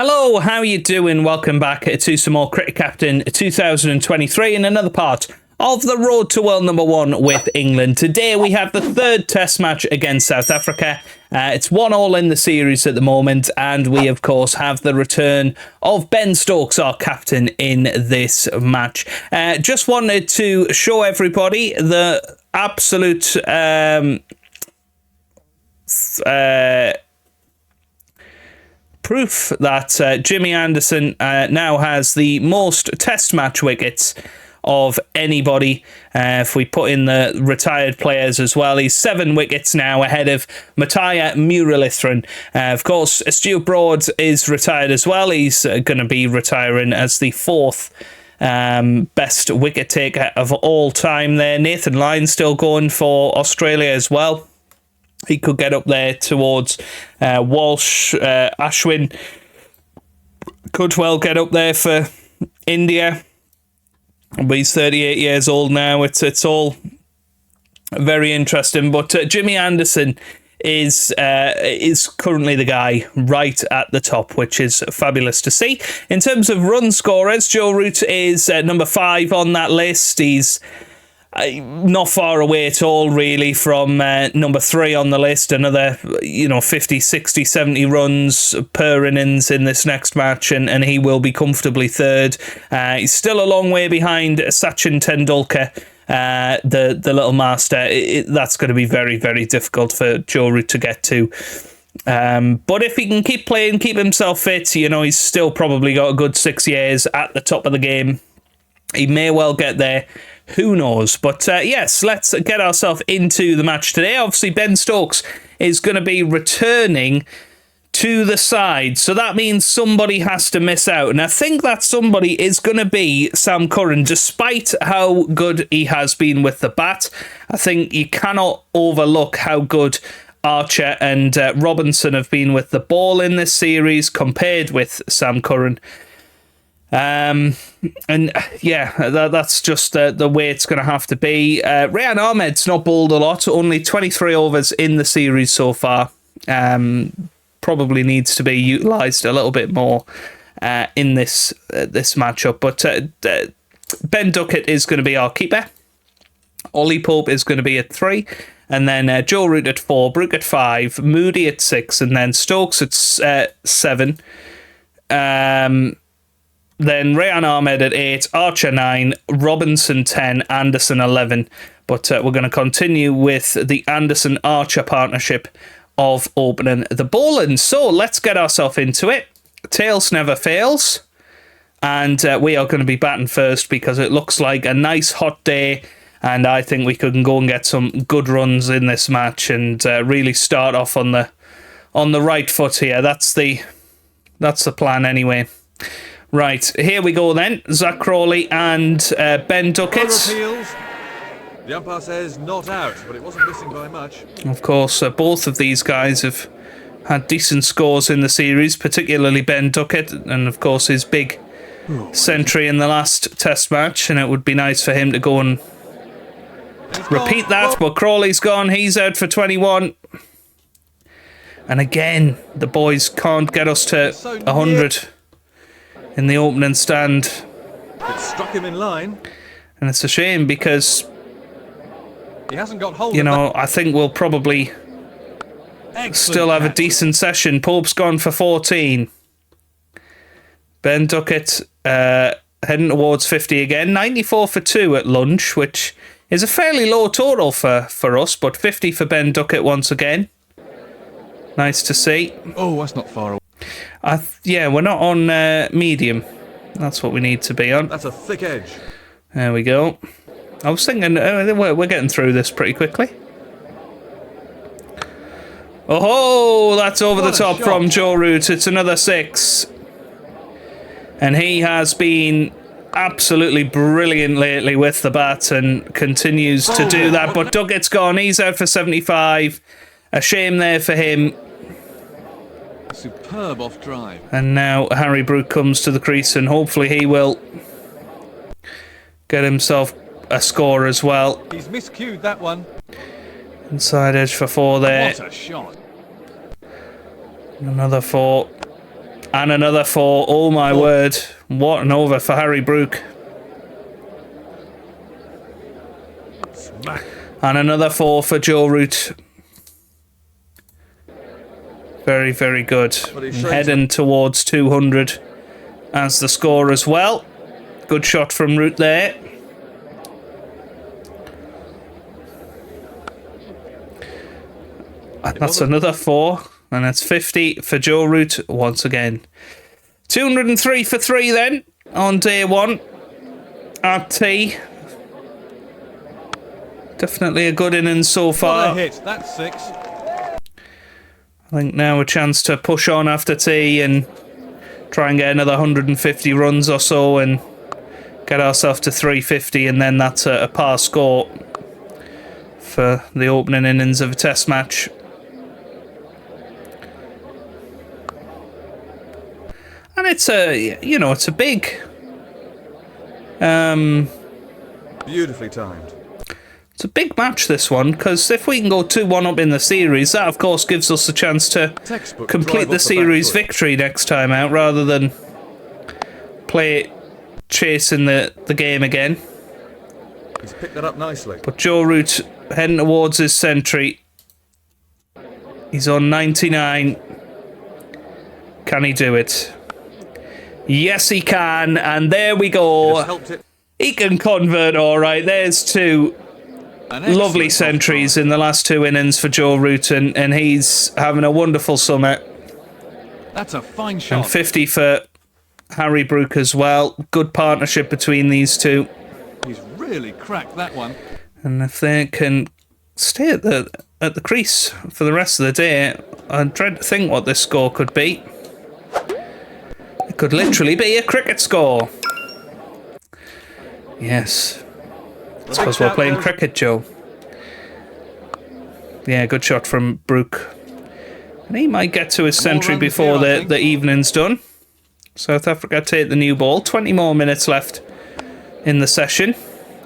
Hello, how you doing? Welcome back to some more Cricket Captain 2023 and another part of the road to world number one with England. Today we have the third test match against South Africa. It's 1-1 in the series at the moment, and we of course have the return of Ben Stokes, our captain, in this match. Just wanted to show everybody the absolute proof that Jimmy Anderson now has the most test match wickets of anybody. If we put in the retired players as well, he's 7 wickets now ahead of Mattia Muralitharan. Of course, Stuart Broad is retired as well. He's going to be retiring as the 4th best wicket taker of all time there. Nathan Lyon's still going for Australia as well. He could get up there towards Walsh. Ashwin could well get up there for India. But he's 38 years old now. It's all very interesting. But Jimmy Anderson is currently the guy right at the top, which is fabulous to see. In terms of run scorers, Joe Root is number 5 on that list. He's not far away at all, really, from number 3 on the list. Another, 50, 60, 70 runs per innings in this next match, and he will be comfortably 3rd. He's still a long way behind Sachin Tendulkar, the little master. That's going to be very, very difficult for Joe Root to get to. But if he can keep playing, keep himself fit, he's still probably got a good 6 years at the top of the game. He may well get there. Who knows? But yes, let's get ourselves into the match today. Obviously, Ben Stokes is going to be returning to the side. So that means somebody has to miss out. And I think that somebody is going to be Sam Curran, despite how good he has been with the bat. I think you cannot overlook how good Archer and Robinson have been with the ball in this series compared with Sam Curran. And yeah, that's just the way it's going to have to be. Rehan Ahmed's not bowled a lot, only 23 overs in the series so far. Probably needs to be utilised a little bit more in this matchup. But Ben Duckett is going to be our keeper. Ollie Pope is going to be at 3. And then Joe Root at 4, Brook at 5, Moody at 6, and then Stokes at 7. Then Rehan Ahmed at 8, Archer 9, Robinson 10, Anderson 11. But we're going to continue with the Anderson-Archer partnership of opening the bowling. So let's get ourselves into it. Tails never fails. And we are going to be batting first because it looks like a nice hot day. And I think we can go and get some good runs in this match and really start off on the right foot here. That's the plan anyway. Right, here we go then. Zach Crawley and Ben Duckett. The umpire says not out, but it wasn't missing by much. Of course, both of these guys have had decent scores in the series, particularly Ben Duckett, and of course his big century in the last test match, and it would be nice for him to go and repeat that, but Crawley's gone. He's out for 21. And again, the boys can't get us to 100. In the opening stand. It struck him in line. And it's a shame because, he hasn't got hold of I think we'll probably still have a decent session. Pope's gone for 14. Ben Duckett heading towards 50 again. 94 for 2 at lunch, which is a fairly low total for us, but 50 for Ben Duckett once again. Nice to see. Oh, that's not far away. Yeah, we're not on medium. That's what we need to be on. That's a thick edge. There we go. I was thinking we're getting through this pretty quickly. Oh, that's over the top from Joe Root. It's another 6. And he has been absolutely brilliant lately with the bat and continues to do that. But Duckett's gone. He's out for 75. A shame there for him. Superb off drive. And now Harry Brook comes to the crease and hopefully he will get himself a score as well. He's miscued that one. Inside edge for 4 there. What a shot. Another 4. And another 4. Oh my word. What an over for Harry Brook. Smack. And another 4 for Joe Root. Very, very good. Heading towards 200 as the score as well. Good shot from Root there. And that's another 4. And that's 50 for Joe Root once again. 203 for 3 then on day 1 at T. Definitely a good innings so far. What a hit. That's 6. I think now a chance to push on after tea and try and get another 150 runs or so and get ourselves to 350, and then that's a par score for the opening innings of a test match. And it's a big Beautifully timed. it's a big match, this one, because if we can go 2-1 up in the series, that of course gives us a chance to Textbook complete drive the off series back foot. victory next time out, rather than play chasing the game again. He's picked that up nicely. But Joe Root heading towards his century. He's on 99. Can he do it? Yes, he can. And there we Just go. helped it. He can convert all right. There's 2 An excellent lovely centuries off in the last 2 innings for Joe Root, and he's having a wonderful summer. try. That's a fine And shot. 50 for Harry Brook as well. Good partnership between these two. He's really cracked that one. And if they can stay at the crease for the rest of the day, I dread to think what this score could be. It could literally be a cricket score. Yes. I suppose we're playing cricket, Joe. Yeah, good shot from Brook. And he might get to his century runs before here, I think. the evening's done. South Africa take the new ball. 20 more minutes left in the session.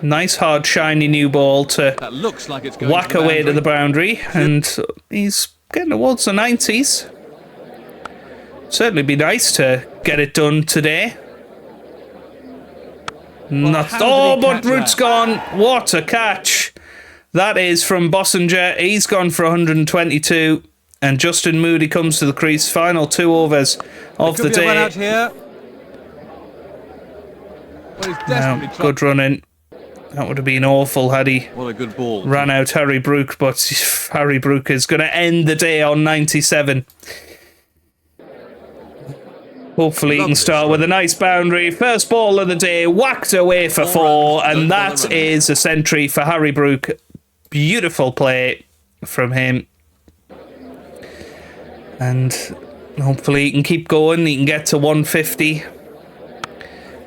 Nice, hard, shiny new ball to That looks like it's going whack to the away to boundary. the boundary. And he's getting towards the 90s. Certainly be nice to get it done today. Not, how did oh, he but catch Root's that? gone. What a catch. That is from Bossinger. He's gone for 122. And Justin Moody comes to the crease. Final 2 overs of the Could be a run day. out here. Well, he's desperately trying. Good running. That would have been awful had he What a good ball. ran out Harry Brook, but Harry Brook is going to end the day on 97. Hopefully he can start with a nice boundary. First ball of the day, whacked away for 4, and that is a century for Harry Brook. Beautiful play from him. And hopefully he can keep going. He can get to 150.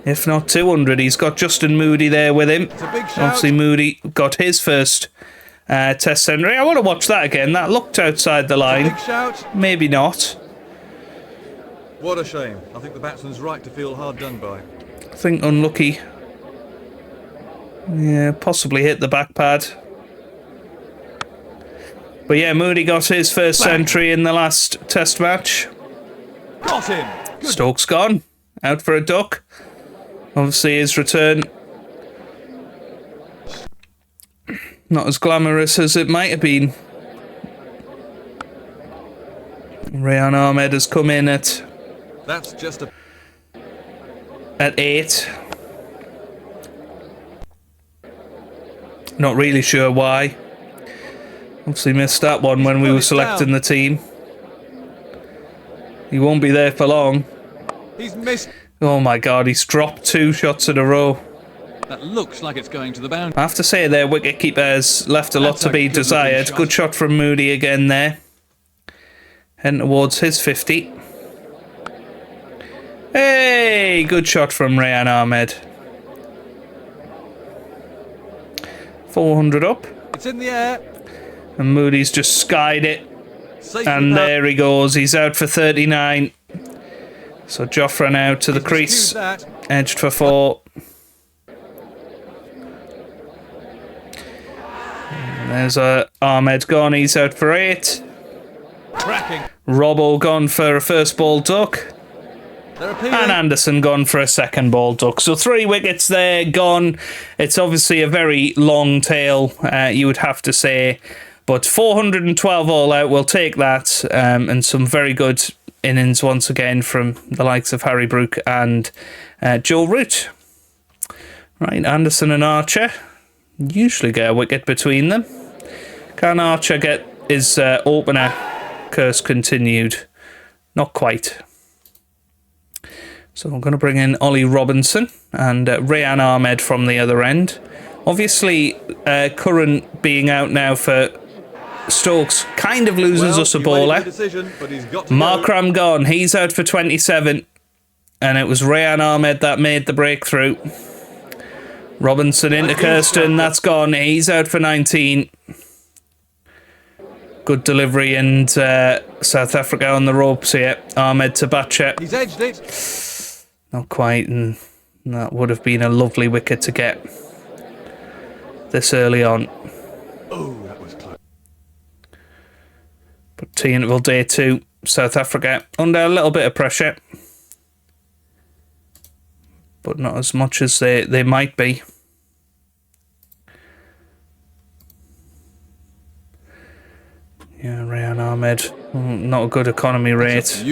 If not 200. He's got Justin Moody there with him. It's a big shout. Obviously Moody got his first test century. I want to watch that again. That looked outside the line. Big shout. Maybe not. What a shame. I think the batsman's right to feel hard done by. I think unlucky. Yeah, possibly hit the back pad. But yeah, Moody got his first century in the last test match. Got him. Good. Stokes gone. Out for a duck. Obviously his return not as glamorous as it might have been. Rayan Ahmed has come in at That's just a... 8. Not really sure why. Obviously missed that one when we were selecting the team. He won't be there for long. He's missed. Oh my god, he's dropped 2 shots in a row. That looks like it's going to the boundary. I have to say their wicketkeeper has left a lot That's to a be good-looking desired. shot. Good shot from Moody again there. Heading towards his 50. Hey, good shot from Rayan Ahmed. 400 up. It's in the air. And Moody's just skied it. Safely And packed. there he goes. He's out for 39. So Joffre now to the He's crease. excused that. Edged for 4. And there's Ahmed gone. He's out for 8. Cracking. Robbo gone for a first ball duck. They're appealing. And Anderson gone for a second ball duck. So 3 wickets there, gone. It's obviously a very long tail, you would have to say. But 412 all out, we'll take that. And some very good innings once again from the likes of Harry Brook and Joe Root. Right, Anderson and Archer usually get a wicket between them. Can Archer get his opener curse continued? Not quite. So I'm going to bring in Ollie Robinson and Rayan Ahmed from the other end. Obviously, Curran being out now for Stokes kind of loses us a bowler. Markram gone. He's out for 27. And it was Rayan Ahmed that made the breakthrough. Robinson into Kirsten. That's gone. He's out for 19. Good delivery, and South Africa on the ropes here. Ahmed to Batcher. He's edged it. Not quite, and that would have been a lovely wicket to get this early on. Oh, that was close. But T interval day 2, South Africa under a little bit of pressure, but not as much as they might be. Yeah, Rayan Ahmed, not a good economy rate.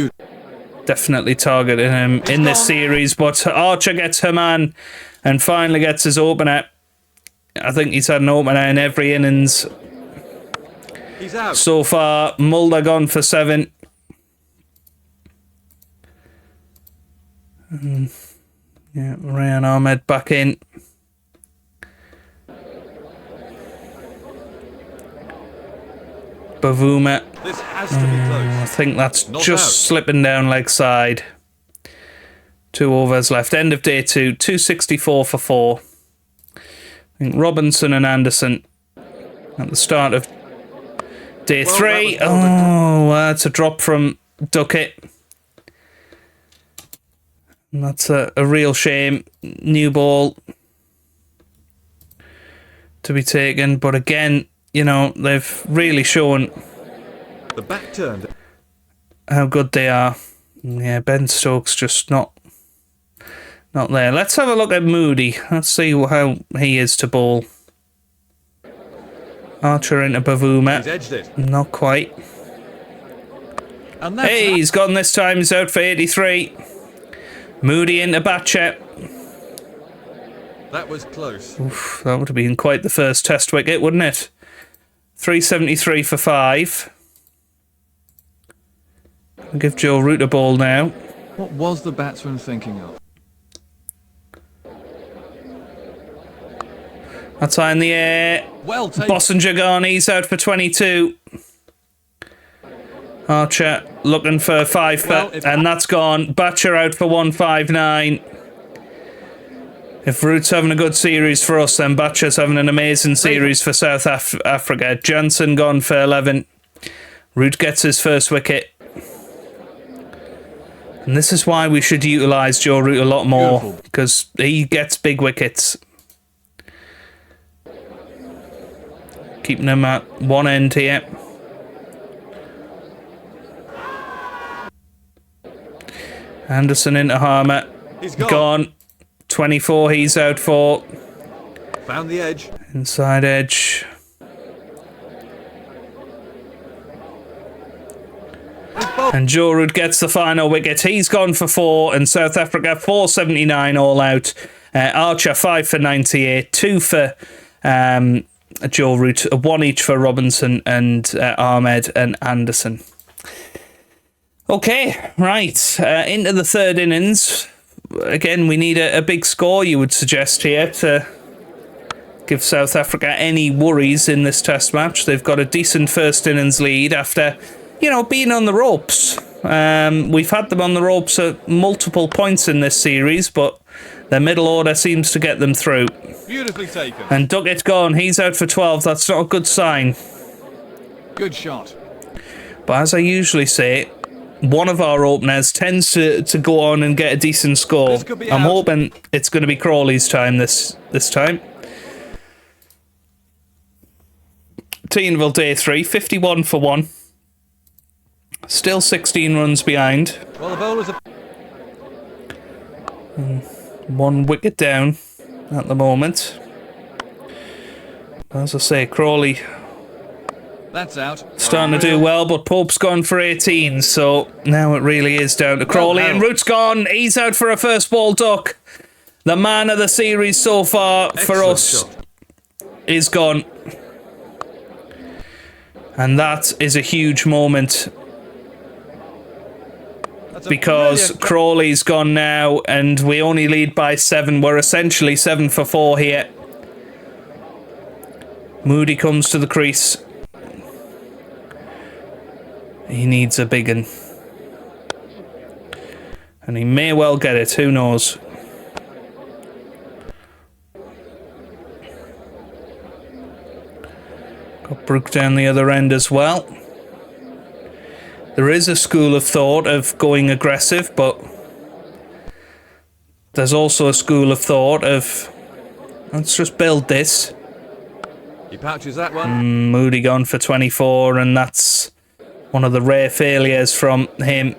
Definitely targeting him in this series, but Archer gets her man and finally gets his opener. I think he's had an opener in every innings He's out. so far. Mulder gone for 7. Yeah, Rayan Ahmed back in. Bavuma. This has to be close. I think that's Not just out. slipping down leg side. 2 overs left. End of day 2. 264 for 4. I think Robinson and Anderson at the start of day 3. Oh, that's a drop from Duckett. And that's a real shame. New ball to be taken. But again, you know, they've really shown The back turned. how good they are. Yeah, Ben Stokes just not there. Let's have a look at Moody. Let's see how he is to bowl. Archer into He's Bavuma. edged it. Not quite. And that's Hey, he's gone this time. He's out for 83. Moody into Batcher. that was close. Oof, that would have been quite the first test wicket, wouldn't it? 373 for 5. I'll give Joe Root a ball now. What was the batsman thinking of? That's high in the air. Well taken. Bossinger gone. He's out for 22. Archer looking for 5, and that's gone. Batcher out for 159. If Root's having a good series for us, then Batcher's having an amazing series for South Africa. Jansen gone for 11. Root gets his first wicket. And this is why we should utilise Joe Root a lot more, because he gets big wickets. Keeping him at one end here. Anderson into Harmer. He's Gone. 24 he's out for. Found the edge. Inside edge. And Joe Root gets the final wicket. He's gone for 4, and South Africa 479 all out. Archer 5 for 98, 2 for Joe Root, 1 each for Robinson and Ahmed and Anderson. Okay, right. Into the third innings. Again, we need a big score, you would suggest here, to give South Africa any worries in this test match. They've got a decent first innings lead after, you know, being on the ropes. We've had them on the ropes at multiple points in this series, but their middle order seems to get them through. Beautifully taken. And Duckett's gone. He's out for 12. That's not a good sign. Good shot. But as I usually say, one of our openers tends to go on and get a decent score. This could be I'm out. hoping it's going to be Crawley's time this time. Teenville day 3, 51 for 1. Still 16 runs behind. Well, the bowlers are... 1 wicket down at the moment. As I say, Crawley That's out. starting to do well, but Pope's gone for 18, so now it really is down to Crawley. And Root's gone. He's out for a first ball duck. The man of the series so far for us shot. is gone. And that is a huge moment That's a because brilliant Crawley's gone now and we only lead by 7. We're essentially 7 for 4 here. Moody comes to the crease. He needs a big one. And he may well get it, who knows. Got Brook down the other end as well. There is a school of thought of going aggressive, but there's also a school of thought of let's just build this. He pouches that one. Moody gone for 24, and that's one of the rare failures from him.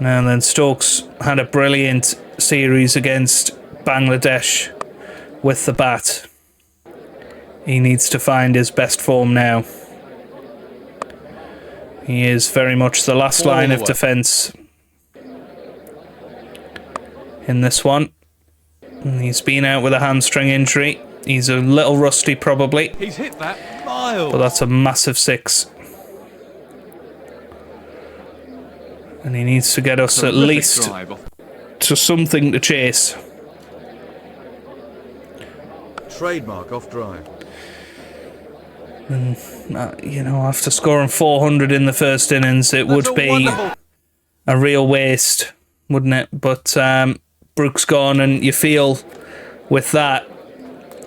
And then Stokes had a brilliant series against Bangladesh with the bat. He needs to find his best form now. He is very much the last line of defence in this one. And he's been out with a hamstring injury. He's a little rusty probably, He's hit that miles. but that's a massive 6. And he needs to get us at Terrific least drive off. to something to chase. Trademark off drive. You know, after scoring 400 in the first innings, it That's would a be wonderful- a real waste, wouldn't it? But Brooks gone, and you feel with that,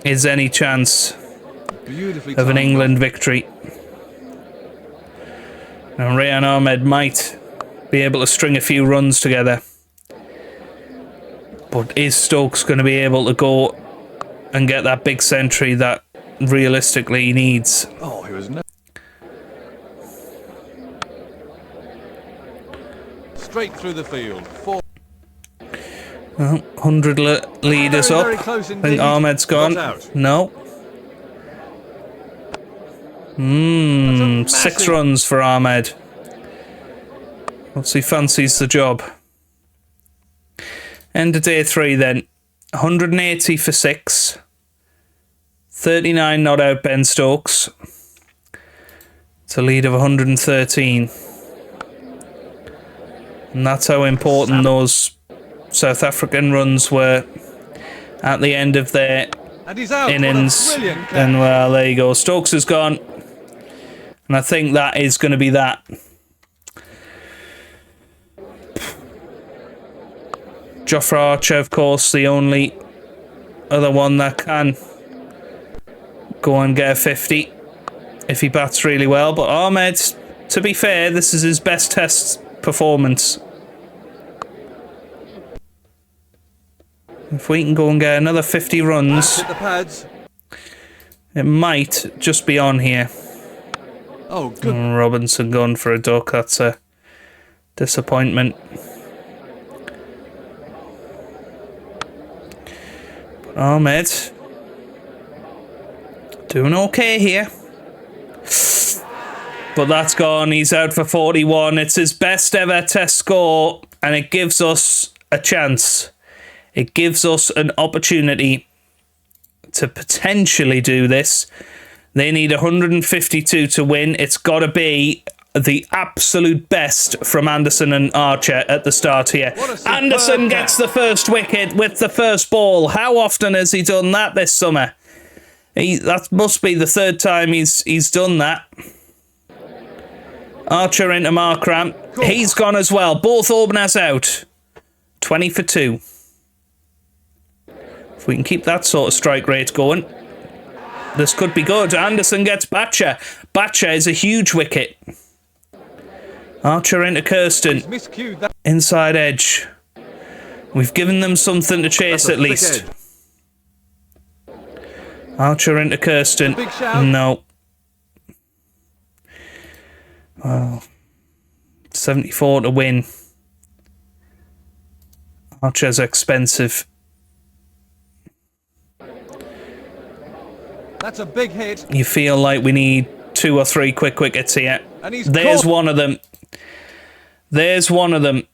is any chance Beautifully of an timed. England victory. Now, Rayan Ahmed might be able to string a few runs together. But is Stokes going to be able to go and get that big century that realistically he needs? Oh, he was straight through the field. 100 lead us Very, very up. close I indeed. think Ahmed's gone. Not out. No. 6 massive- runs for Ahmed. Looks he fancies the job. End of day 3 then. 180 for 6. 39 not out Ben Stokes. It's a lead of 113. And that's how important those South African runs were at the end of their And he's out. innings. What a brilliant catch. And well, there you go. Stokes is gone. And I think that is going to be that. Jofra Archer, of course, the only other one that can go and get a 50 if he bats really well. But Ahmed, to be fair, this is his best test performance. If we can go and get another 50 runs, Hit the pads. it might just be on here. Oh, good. Robinson gone for a duck. That's a disappointment. But Ahmed doing okay here. But that's gone. He's out for 41. It's his best ever test score, and it gives us a chance. It gives us an opportunity to potentially do this. They need 152 to win. It's got to be the absolute best from Anderson and Archer at the start here. What a superb Anderson gets catch. the first wicket with the first ball. How often has he done that this summer? That must be the 3rd time he's done that. Archer into Markram. He's gone as well. Both openers out. 20 for 2. If we can keep that sort of strike rate going, this could be good. Anderson gets Batcher. Batcher is a huge wicket. Archer into Kirsten. He's miscued that. Inside edge. We've given them something to chase That's a at thick least. edge. Archer into Kirsten. Big shout. No. Well, 74 to win. Much as expensive. That's a big hit. You feel like we need 2 or 3 quick wickets here. And he's There's caught. one of them. There's one of them.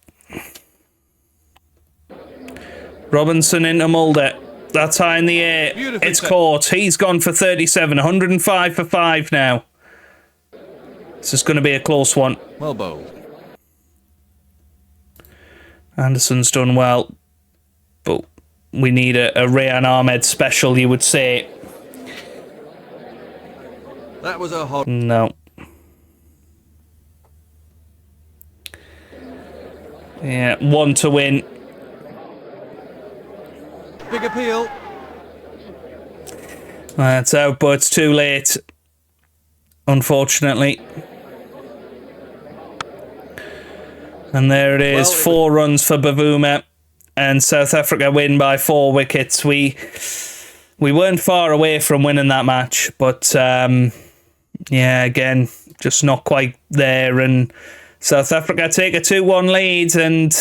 Robinson into Mulder. That's high in the air. Beautifully It's set. caught. He's gone for 37. 105 for 5 now. This is going to be a close one. Well bowled. Anderson's done well. But we need a Rayan Ahmed special, you would say. That was a hot. No. Yeah, 1 to win. Big appeal. That's out, but it's too late. Unfortunately. And there it is. Well, 4 runs for Bavuma. And South Africa win by 4 wickets. We weren't far away from winning that match. But, yeah, again, just not quite there. And South Africa take a 2-1 lead. And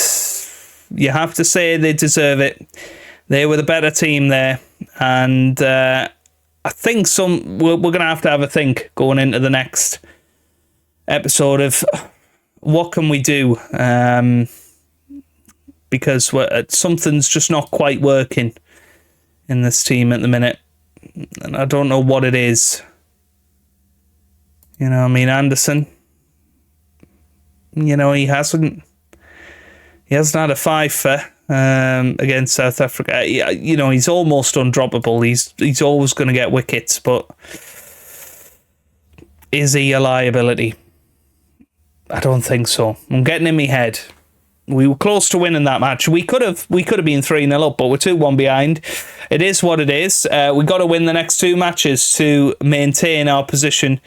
you have to say they deserve it. They were the better team there, and I think we're going to have a think going into the next episode of what can we do, because something's just not quite working in this team at the minute, and I don't know what it is. You know, I mean, Anderson, you know, he hasn't had a 5 for. Against South Africa, you know, he's almost undroppable. He's always going to get wickets, but is he a liability? I don't think so. I'm getting in my head. We were close to winning that match. We could have been 3-0 up, but we're 2-1 behind. It is what it is. We got to win the next 2 matches to maintain our position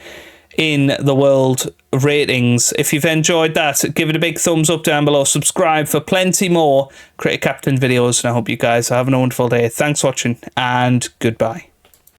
in the world ratings. If you've enjoyed that, give it a big thumbs up down below. Subscribe for plenty more Cricket Captain videos, and I hope you guys are having a wonderful day. Thanks for watching, and goodbye.